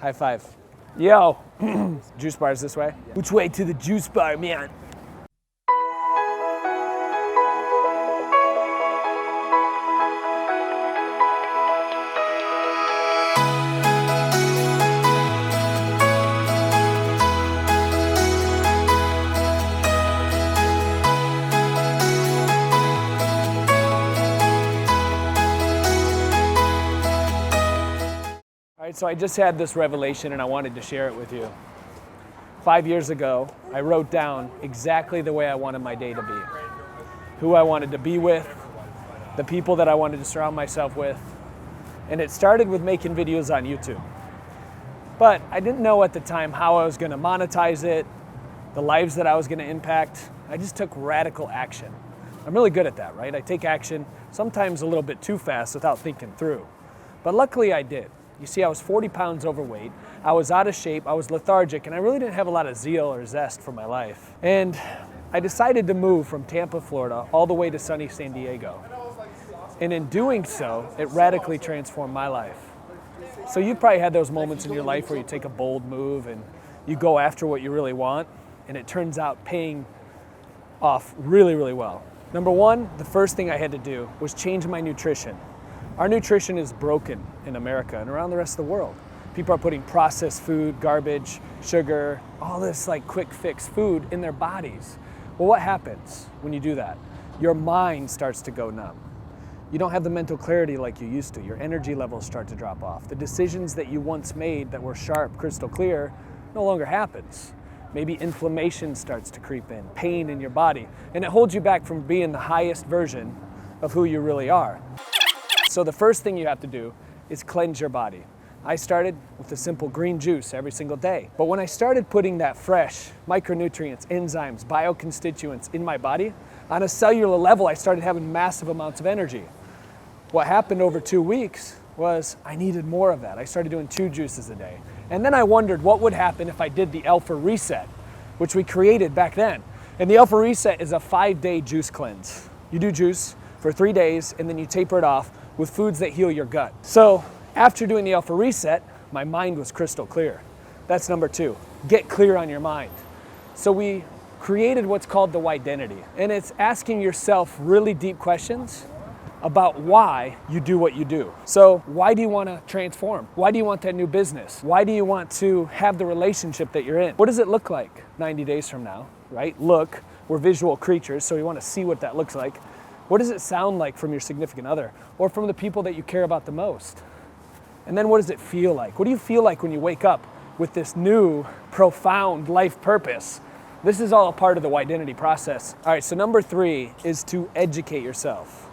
High five. Yo, juice bar's this way. Which way to the juice bar, man? All right, so I just had this revelation and I wanted to share it with you. 5 years ago, I wrote down exactly the way I wanted my day to be. Who I wanted to be with, the people that I wanted to surround myself with. And it started with making videos on YouTube. But I didn't know at the time how I was gonna monetize it, the lives that I was gonna impact. I just took radical action. I'm really good at that, right? I take action, sometimes a little bit too fast without thinking through. But luckily I did. You see, I was 40 pounds overweight, I was out of shape, I was lethargic, and I really didn't have a lot of zeal or zest for my life. And I decided to move from Tampa, Florida, all the way to sunny San Diego. And in doing so, it radically transformed my life. So you've probably had those moments in your life where you take a bold move and you go after what you really want, and it turns out paying off really, really well. Number one, the first thing I had to do was change my nutrition. Our nutrition is broken in America and around the rest of the world. People are putting processed food, garbage, sugar, all this like quick fix food in their bodies. Well, what happens when you do that? Your mind starts to go numb. You don't have the mental clarity like you used to. Your energy levels start to drop off. The decisions that you once made that were sharp, crystal clear, no longer happens. Maybe inflammation starts to creep in, pain in your body, and it holds you back from being the highest version of who you really are. So the first thing you have to do is cleanse your body. I started with a simple green juice every single day. But when I started putting that fresh micronutrients, enzymes, bioconstituents in my body, on a cellular level, I started having massive amounts of energy. What happened over 2 weeks was I needed more of that. I started doing 2 juices a day. And then I wondered what would happen if I did the Alpha Reset, which we created back then. And the Alpha Reset is a 5-day juice cleanse. You do juice for 3 days and then you taper it off with foods that heal your gut. So after doing the Alpha Reset, my mind was crystal clear. That's number 2, get clear on your mind. So we created what's called the Wildest, and it's asking yourself really deep questions about why you do what you do. So why do you want to transform? Why do you want that new business? Why do you want to have the relationship that you're in? What does it look like 90 days from now, right? Look, we're visual creatures, so we want to see what that looks like. What does it sound like from your significant other or from the people that you care about the most? And then what does it feel like? What do you feel like when you wake up with this new, profound life purpose? This is all a part of the identity process. All right, so number 3 is to educate yourself.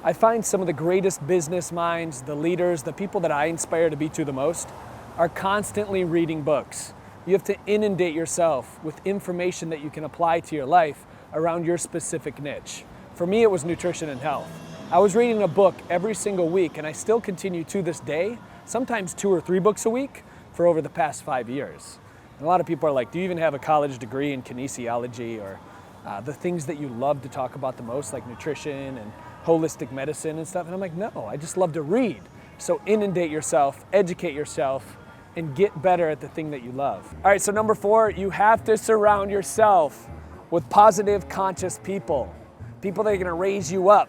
I find some of the greatest business minds, the leaders, the people that I inspire to be to the most are constantly reading books. You have to inundate yourself with information that you can apply to your life around your specific niche. For me, it was nutrition and health. I was reading a book every single week, and I still continue to this day, sometimes 2 or 3 books a week for over the past 5 years. And a lot of people are like, do you even have a college degree in kinesiology or the things that you love to talk about the most, like nutrition and holistic medicine and stuff? And I'm like, no, I just love to read. So inundate yourself, educate yourself, and get better at the thing that you love. All right, so number 4, you have to surround yourself with positive, conscious people. People that are gonna raise you up.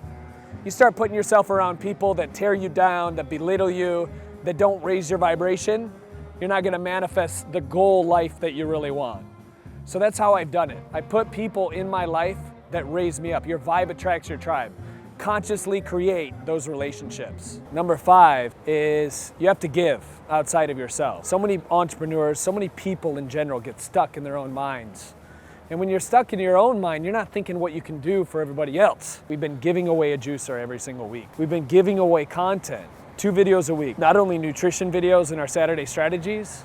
You start putting yourself around people that tear you down, that belittle you, that don't raise your vibration, you're not gonna manifest the goal life that you really want. So that's how I've done it. I put people in my life that raise me up. Your vibe attracts your tribe. Consciously create those relationships. Number 5 is you have to give outside of yourself. So many entrepreneurs, so many people in general get stuck in their own minds. And when you're stuck in your own mind, you're not thinking what you can do for everybody else. We've been giving away a juicer every single week. We've been giving away content, 2 videos a week. Not only nutrition videos in our Saturday strategies,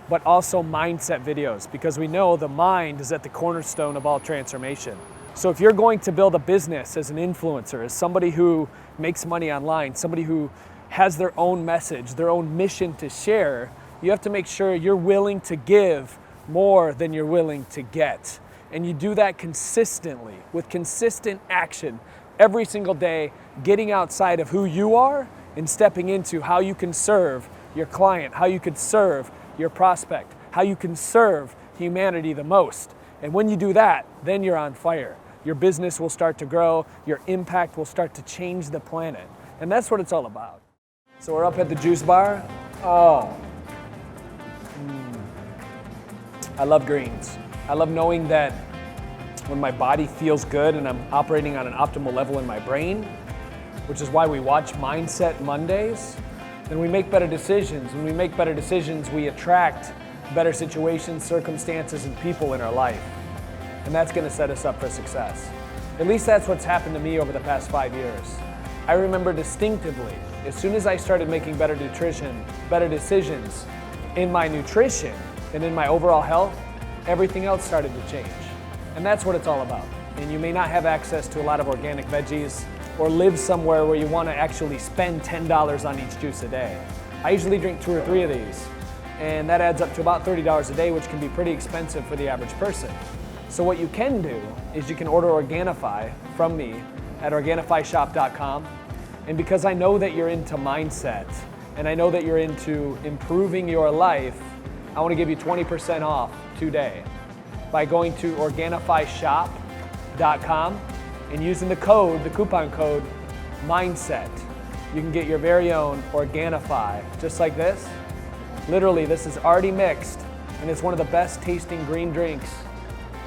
but also mindset videos, because we know the mind is at the cornerstone of all transformation. So if you're going to build a business as an influencer, as somebody who makes money online, somebody who has their own message, their own mission to share, you have to make sure you're willing to give more than you're willing to get. And you do that consistently, with consistent action, every single day, getting outside of who you are and stepping into how you can serve your client, how you could serve your prospect, how you can serve humanity the most. And when you do that, then you're on fire. Your business will start to grow, your impact will start to change the planet. And that's what it's all about. So we're up at the juice bar. Oh, I love greens. I love knowing that when my body feels good and I'm operating on an optimal level in my brain, which is why we watch Mindset Mondays, then we make better decisions. When we make better decisions, we attract better situations, circumstances, and people in our life. And that's gonna set us up for success. At least that's what's happened to me over the past 5 years. I remember distinctively, as soon as I started making better nutrition, better decisions in my nutrition and in my overall health, everything else started to change. And that's what it's all about. And you may not have access to a lot of organic veggies or live somewhere where you want to actually spend $10 on each juice a day. I usually drink 2 or 3 of these, and that adds up to about $30 a day, which can be pretty expensive for the average person. So what you can do is you can order Organifi from me at OrganifiShop.com. And because I know that you're into mindset and I know that you're into improving your life, I want to give you 20% off today by going to OrganifiShop.com and using the coupon code MINDSET. You can get your very own Organifi, just like this. Literally, this is already mixed, and it's one of the best tasting green drinks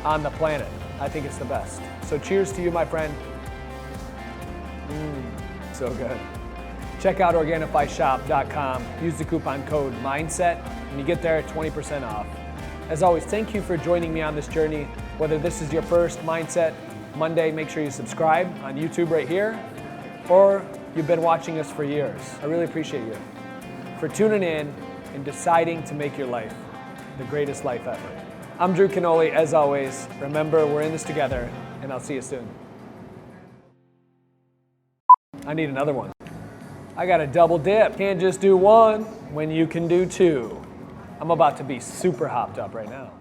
on the planet. I think it's the best. So cheers to you, my friend. So good. Check out OrganifiShop.com. Use the coupon code MINDSET, and you get there at 20% off. As always, thank you for joining me on this journey. Whether this is your first Mindset Monday, make sure you subscribe on YouTube right here, or you've been watching us for years. I really appreciate you for tuning in and deciding to make your life the greatest life ever. I'm Drew Canole, as always. Remember, we're in this together, and I'll see you soon. I need another one. I got a double dip. Can't just do one when you can do 2. I'm about to be super hopped up right now.